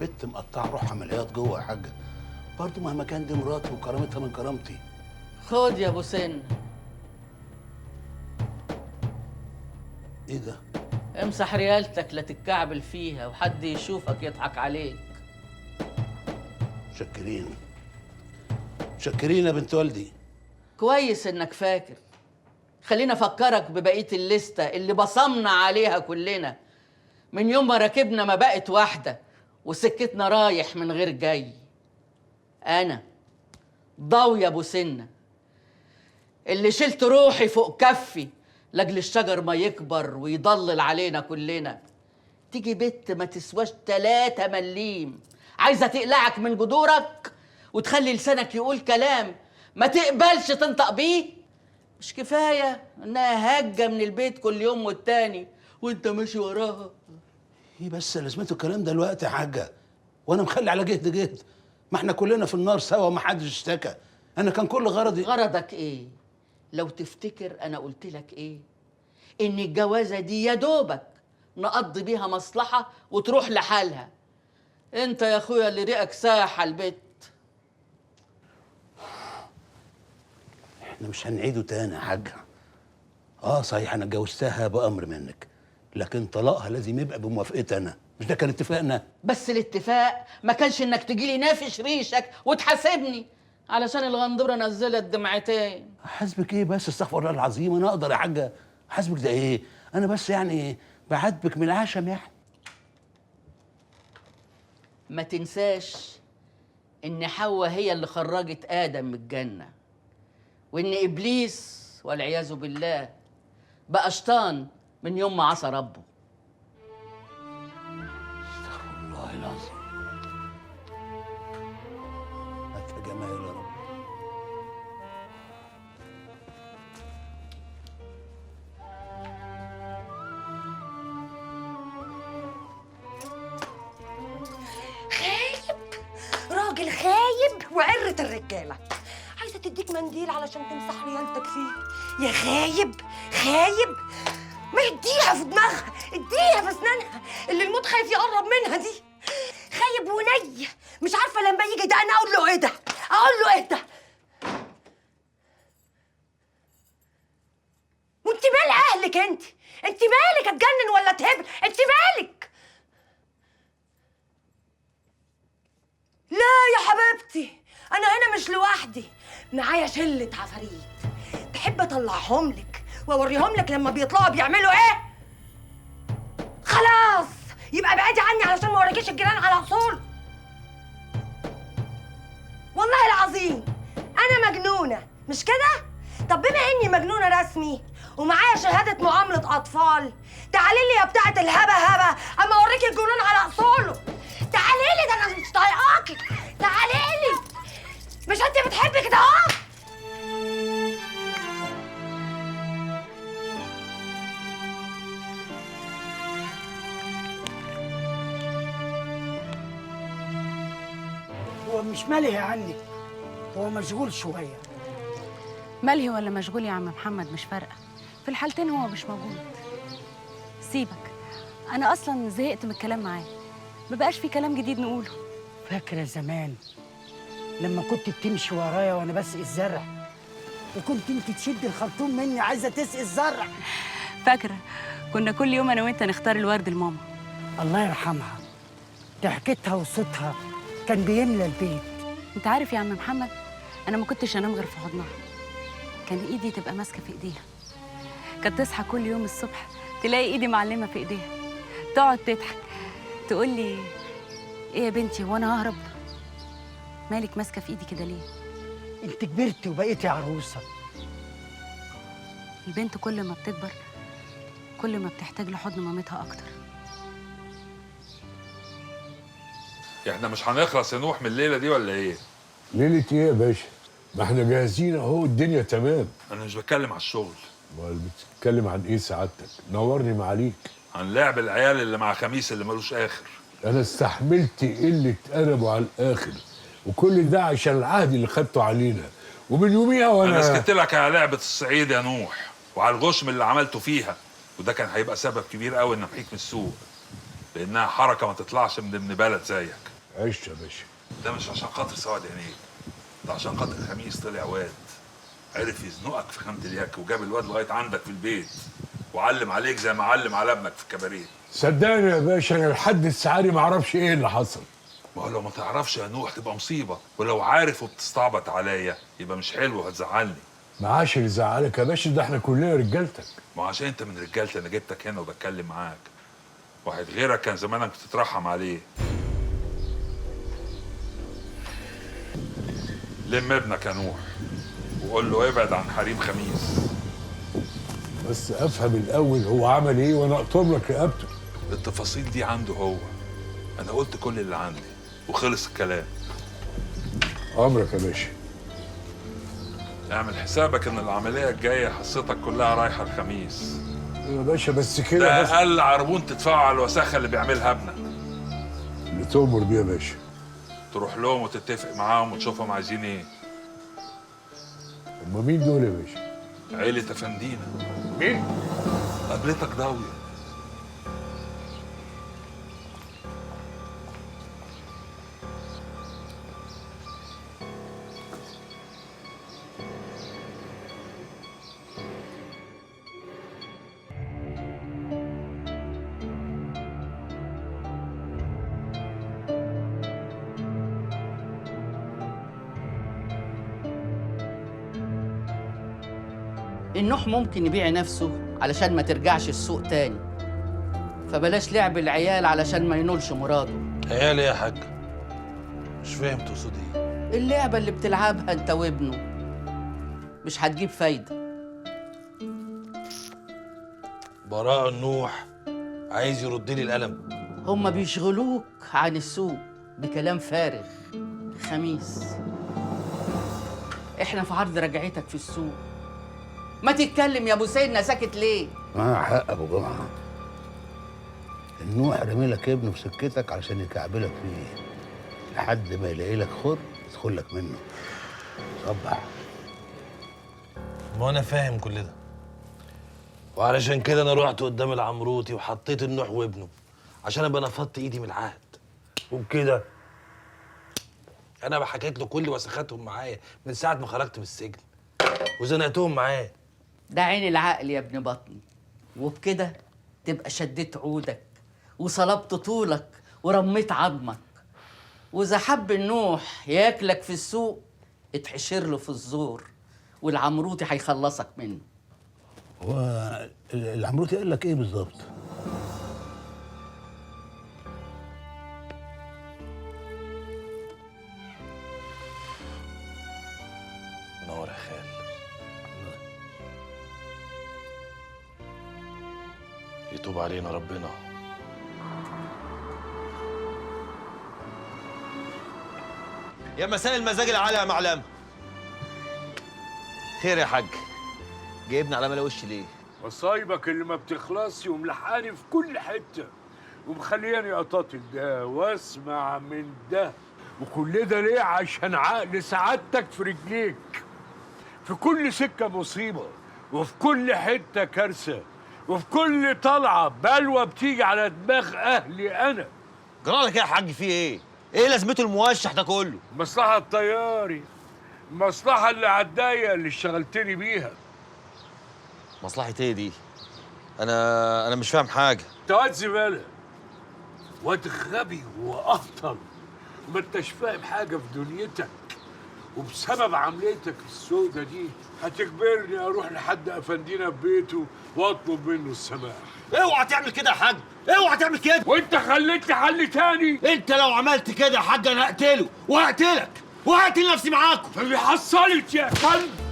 بنت مقطعه روح عمليات جوه يا حاجه. برضه مهما كان دي مراتي وكرامتها من كرامتي. خد يا ابو سن. ايه ده؟ امسح ريالتك لا تتكعبل فيها وحد يشوفك يضحك عليك. متشكرين. متشكرين يا بنت والدي. كويس انك فاكر. خلينا افكرك ببقيه الليسته اللي بصمنا عليها كلنا من يوم ما ركبنا ما بقت واحده وسكتنا رايح من غير جاي. انا ضوي ابو سنه اللي شلت روحي فوق كفي لاجل الشجر ما يكبر ويضلل علينا كلنا. تيجي بنت ما تسواش 3 مليم عايزه تقلعك من جذورك وتخلي لسانك يقول كلام ما تقبلش تنطق بيه. مش كفايه انها هجه من البيت كل يوم والتاني وانت ماشي وراها. ايه بس لازمته الكلام ده دلوقتي يا حاجه؟ وانا مخلي على جهد؟ ما احنا كلنا في النار سوا وما حدش اشتكى. انا كان كل غرضي. غرضك ايه؟ لو تفتكر انا قلت لك ايه؟ ان الجوازه دي يا دوبك نقضي بيها مصلحه وتروح لحالها. انت يا اخويا اللي ريقك ساح على البيت. احنا مش هنعيده تاني يا حاجه. صحيح انا اتجوزتها بامر منك، لكن طلاقها لازم يبقى بموافقتي انا. مش ده كان اتفاقنا؟ بس الاتفاق ما كانش انك تجيلي نافش ريشك وتحاسبني علشان الغندوره نزلت دمعتين. حاسبك ايه بس؟ استغفر الله العظيم. انا اقدر يا حاجه حاسبك ده ايه؟ انا بس يعني بعاتبك من العشم يعني. ما تنساش ان حواء هي اللي خرجت ادم من الجنه، وان ابليس والعياذ بالله بقى شيطان من يوم ما عصى ربه. استغفر الله العظيم. هات يا جمال يا رب. خايب، راجل خايب وعرة الرجالة. عايزة تديك منديل علشان تمسح ريالتك فيه. يا خايب خايب، ما يديها في دماغها، اديها في اسنانها اللي الموت خايف يقرب منها دي. خايب وني، مش عارفة لما يجي ده انا اقول له ايه ده؟ اقول له ايه ده؟ وانت مال اهلك انت مالك اتجنن ولا تهبل؟ انت مالك؟ لا يا حبيبتي، أنا هنا مش لوحدي، معايا شلة عفاريت. تحب أطلعهم لك وأوريهم لك لما بيطلعوا بيعملوا إيه؟ خلاص يبقى ابعدي عني علشان ما أوريكيش الجيران على أصول. والله العظيم أنا مجنونة، مش كده؟ طب بما إني مجنونة رسمي ومعايا شهادة معاملة أطفال، تعالي لي يا بتاعة الهبة هبة أما أوريكي الجنون على أصوله. تعالي لي، ده أنا مش طايقاكي. تعالي لي، مش أنت بتحبي كده أهو؟ هو مش ملهي عني، هو مشغول شوية. ملهي ولا مشغول يا عم محمد مش فارقة، في الحالتين هو مش موجود. سيبك، أنا أصلاً زهقت من الكلام معاه، مبقاش في كلام جديد نقوله. فاكرة زمان لما كنت بتمشي ورايا وأنا بسقي الزرع، وكنت أنت تشد الخرطوم مني عايزة تسقي الزرع؟ فاكرة كنا كل يوم أنا وأنت نختار الورد لماما. الله يرحمها، ضحكتها وصوتها كان بيملى البيت. أنت عارف يا عم محمد، أنا ما كنتش أنام غير في حضنها، كان إيدي تبقى ماسكة في إيديها. كانت تصحى كل يوم الصبح تلاقي إيدي معلمة في إيديها، تقعد تضحك تقول لي إيه يا بنتي وأنا ههرب؟ مالك ماسكة في إيدي كده ليه؟ أنت كبرتي وبقيتي عروسة. البنت كل ما بتكبر كل ما بتحتاج لحضن مامتها أكتر. احنا مش هنخلص يا نوح من الليله دي ولا ايه؟ ليلة ايه يا باشا؟ ما احنا جاهزين اهو، الدنيا تمام. انا مش بتكلم على الشغل. امال بتتكلم عن ايه سعادتك؟ نورني معاليك. عن لعب العيال اللي مع خميس اللي ملوش اخر. انا استحملت قلة ادبه على الاخر، وكل ده عشان العهد اللي خدته علينا، ومن يوميها وانا سكت لك على لعبه الصعيد يا نوح وعلى الغشم اللي عملته فيها، وده كان هيبقى سبب كبير قوي ان امحيك من السوق، لانها حركه ما تطلعش من ابن بلد زيك. عشت يا باشا. ده مش عشان خاطر سواد عينيك، ده عشان خاطر خميس طلع واد عرف يزنقك في خامة اليك وجاب الواد لغايه عندك في البيت وعلم عليك زي ما علم على ابنك في الكباريه. صدقني يا باشا انا لحد الساعه دي ما اعرفش ايه اللي حصل. ما هو لو ما تعرفش يا نوح تبقى مصيبه، ولو عارف وبتستعبط عليا يبقى مش حلو وهتزعلني. ما عاش اللي زعلك يا باشا، ده احنا كلنا رجالتك. ما عشان انت من رجالتي انا جبتك هنا وبتكلم معاك. واحد غيرك كان زمانك بتترحم عليه. لم ابنك يا نوح وقول له ابعد عن حريم خميس. بس افهم الاول هو عمل ايه وانا اقطم لك رقبته. التفاصيل دي عنده هو، انا قلت كل اللي عندي وخلص الكلام. امرك يا باشا. اعمل حسابك ان العمليه الجايه حصتك كلها رايحه الخميس. يا باشا بس كده ده بس. اقل عربون تدفعه على الوساخه اللي بيعملها ابنك. اللي تؤمر بيه يا باشا. تروح لهم وتتفق معاهم وتشوفهم عايزين ايه. هما مين دول يا باشا؟ عيلة افندينا. مين؟ قابلتك ضاوية. النوح ممكن يبيع نفسه علشان ما ترجعش السوق تاني، فبلاش لعب العيال علشان ما ينولش مراده. عيال ايه يا حاج؟ مش فاهم تقصد ايه؟ اللعبة اللي بتلعبها انت وابنه مش هتجيب فايدة. براء النوح عايز يرد لي القلم. هما بيشغلوك عن السوق بكلام فارغ. خميس، احنا في عرض رجعتك في السوق، ما تتكلم يا ابو سيدنا، ساكت ليه؟ معاه حق ابو جمعه. النوح رمي لك ابنه في سكتك علشان يكعبلك فيه لحد ما يلاقي لك خر يدخل لك منه. صبح. ما انا فاهم كل ده، وعلشان كده انا رحت قدام العمروتي وحطيت النوح وابنه عشان ابقى نفضت ايدي من العهد. وبكده انا بحكيت له كل وسخاتهم معايا من ساعه ما خرجت من السجن وزنقتهم معاه. ده عين العقل يا ابن بطني، وبكده تبقى شديت عودك وصلبت طولك ورميت عظمك. واذا حب النوح ياكلك في السوق اتحشر له في الزور، والعمروتي هيخلصك منه. هو العمروتي قال لك ايه بالظبط؟ نور يا خال. يتوب علينا ربنا. يا مساء المزاج العالي يا معلم. خير يا حاج، جايبني على ملا وشي ليه؟ مصايبك اللي ما بتخلصش وملحقاني في كل حته ومخلياني اقاطل ده واسمع من ده، وكل ده ليه؟ عشان عقل سعادتك في رجليك. في كل سكه مصيبه، وفي كل حته كارثه، وفي كل طلعه بلوه بتيجي على دماغ اهلي انا. جرالك ايه يا حاج؟ في ايه؟ ايه لازمته الموشح ده كله؟ مصلحه الطياري، المصلحه اللي عالضيقه اللي اشتغلتني بيها. مصلحة ايه دي؟ انا مش فاهم حاجه. انت واد زباله، واد غبي واهطل، وما انتش فاهم حاجه في دنيتك، وبسبب عمليتك السودة دي هتجبرني اروح لحد افندينا في بيته واطلب منه السماح. اوعى تعمل كده يا حاج، اوعى تعمل كده. وانت خليتني حل تاني. انت لو عملت كده يا حاج انا هقتله وهقتلك وهقتل نفسي معاكم. فبيحصلت يا فندم.